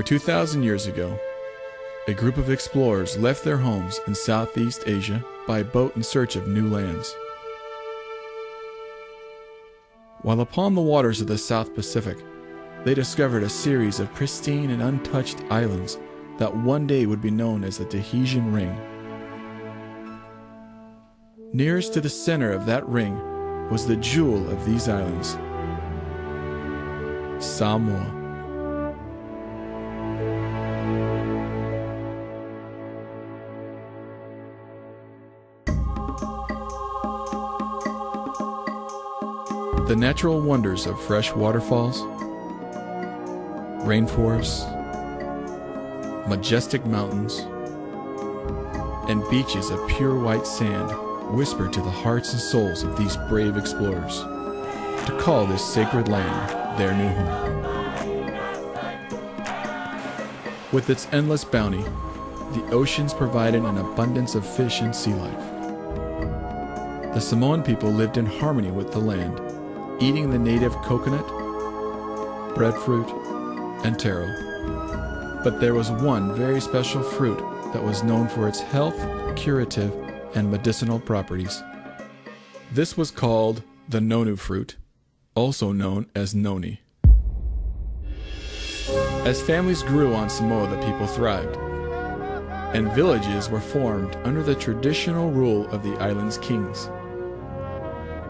2,000 years ago, a group of explorers left their homes in Southeast Asia by boat in search of new lands. While upon the waters of the South Pacific, they discovered a series of pristine and untouched islands that one day would be known as the Tahitian Ring. Nearest to the center of that ring was the jewel of these islands, Samoa. The natural wonders of fresh waterfalls, rainforests, majestic mountains, and beaches of pure white sand whispered to the hearts and souls of these brave explorers to call this sacred land their new home. With its endless bounty, the oceans provided an abundance of fish and sea life. The Samoan people lived in harmony with the land, eating the native coconut, breadfruit, and taro. But there was one very special fruit that was known for its health, curative, and medicinal properties. This was called the nonu fruit, also known as noni. As families grew on Samoa, the people thrived, and villages were formed under the traditional rule of the island's kings.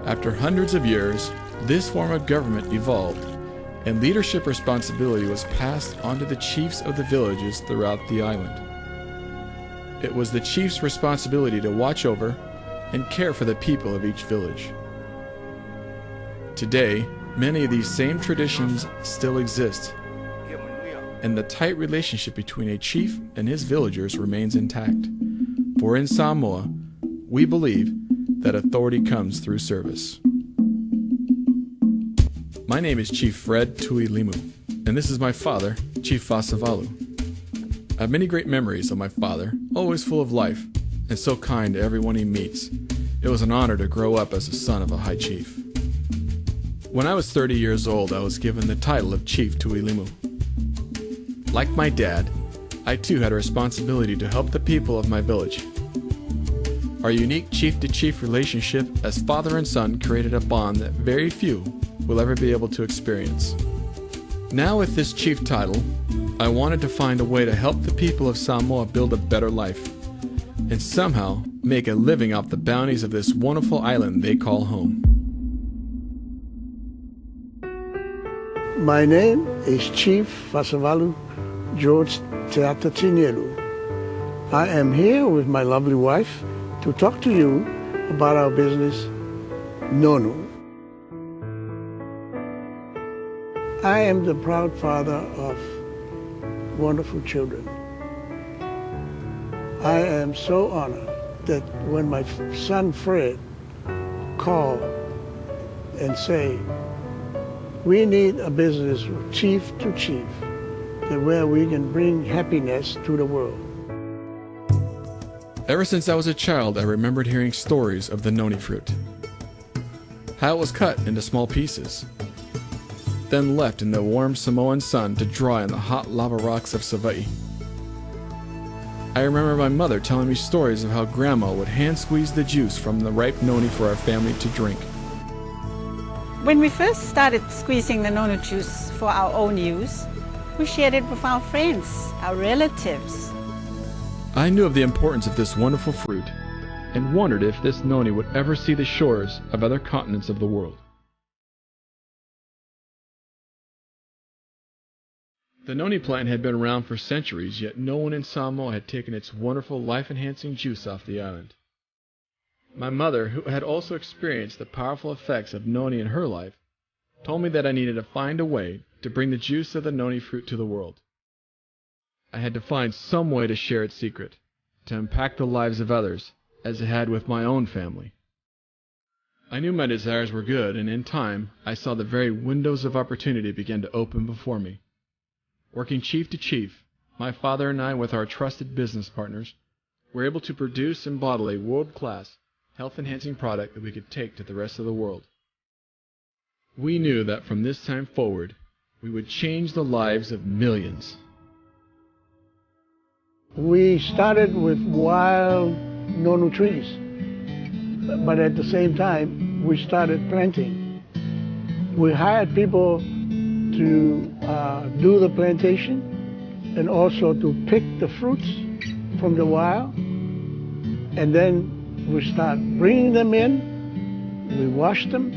After hundreds of years, this form of government evolved, and leadership responsibility was passed on to the chiefs of the villages throughout the island. It was the chief's responsibility to watch over and care for the people of each village. Today, many of these same traditions still exist, and the tight relationship between a chief and his villagers remains intact. For in Samoa, we believe that authority comes through service. My name is Chief Fred Tuilimu, and this is my father, Chief Vasavalu. I have many great memories of my father, always full of life, and so kind to everyone he meets. It was an honor to grow up as the son of a high chief. When I was 30 years old, I was given the title of Chief Tuilimu. Like my dad, I too had a responsibility to help the people of my village. Our unique chief-to-chief relationship as father and son created a bond that very few will ever be able to experience. Now with this chief title, I wanted to find a way to help the people of Samoa build a better life, and somehow make a living off the bounties of this wonderful island they call home. My name is Chief Vasavalu George Teatatinelu. I am here with my lovely wife to talk to you about our business, Nonu. I am the proud father of wonderful children. I am so honored that when my son Fred called and say, we need a business chief to chief, that where we can bring happiness to the world. Ever since I was a child, I remembered hearing stories of the noni fruit. How it was cut into small pieces, then left in the warm Samoan sun to dry on the hot lava rocks of Savaii. I remember my mother telling me stories of how Grandma would hand squeeze the juice from the ripe noni for our family to drink. When we first started squeezing the noni juice for our own use, we shared it with our friends, our relatives. I knew of the importance of this wonderful fruit and wondered if this noni would ever see the shores of other continents of the world. The noni plant had been around for centuries, yet no one in Samoa had taken its wonderful life-enhancing juice off the island. My mother, who had also experienced the powerful effects of noni in her life, told me that I needed to find a way to bring the juice of the noni fruit to the world. I had to find some way to share its secret, to impact the lives of others, as it had with my own family. I knew my desires were good, and in time, I saw the very windows of opportunity begin to open before me. Working chief to chief, my father and I, with our trusted business partners, were able to produce and bottle a world-class, health-enhancing product that we could take to the rest of the world. We knew that from this time forward, we would change the lives of millions. We started with wild nonu trees, but at the same time, we started planting. We hired people to do the plantation and also to pick the fruits from the wild. And then we start bringing them in, we wash them,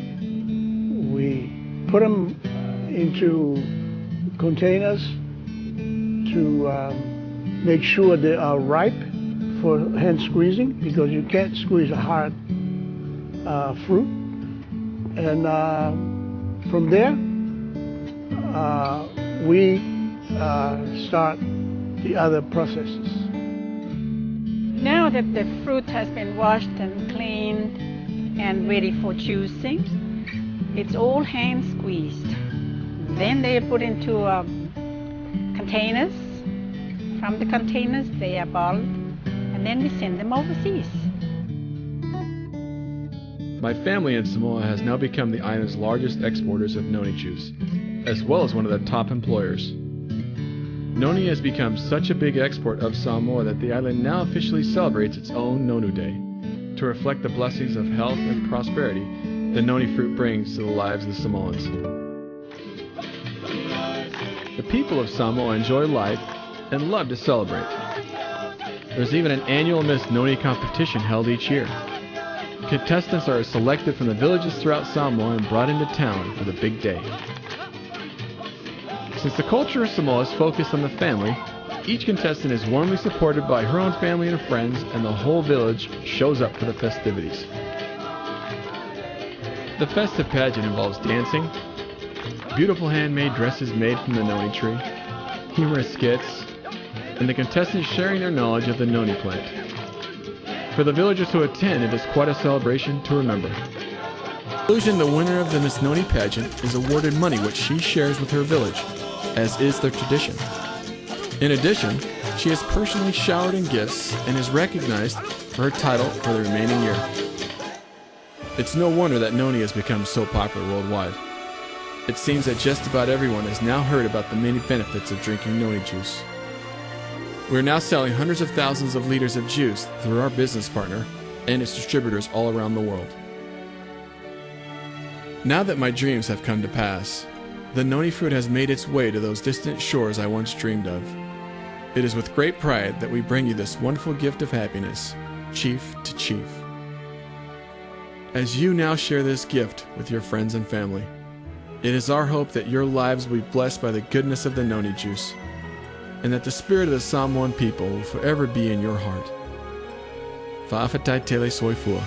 we put them into containers to make sure they are ripe for hand squeezing, because you can't squeeze a hard fruit. And from there, we start the other processes. Now that the fruit has been washed and cleaned and ready for juicing, it's all hand squeezed. Then they are put into containers. From the containers they are bottled, and then we send them overseas. My family in Samoa has now become the island's largest exporters of noni juice, as well as one of the top employers. Noni has become such a big export of Samoa that the island now officially celebrates its own Nonu Day, to reflect the blessings of health and prosperity the noni fruit brings to the lives of the Samoans. The people of Samoa enjoy life and love to celebrate. There's even an annual Miss Noni competition held each year. Contestants are selected from the villages throughout Samoa and brought into town for the big day. Since the culture of Samoa is focused on the family, each contestant is warmly supported by her own family and friends, and the whole village shows up for the festivities. The festive pageant involves dancing, beautiful handmade dresses made from the noni tree, humorous skits, and the contestants sharing their knowledge of the noni plant. For the villagers who attend, it is quite a celebration to remember. In conclusion, the winner of the Miss Noni pageant is awarded money which she shares with her village, as is their tradition. In addition, she is personally showered in gifts and is recognized for her title for the remaining year. It's no wonder that noni has become so popular worldwide. It seems that just about everyone has now heard about the many benefits of drinking noni juice. We are now selling hundreds of thousands of liters of juice through our business partner and its distributors all around the world. Now that my dreams have come to pass, the noni fruit has made its way to those distant shores I once dreamed of. It is with great pride that we bring you this wonderful gift of happiness, chief to chief. As you now share this gift with your friends and family, it is our hope that your lives will be blessed by the goodness of the noni juice, and that the spirit of the Samoan people will forever be in your heart. Fa'afatai tele soifua.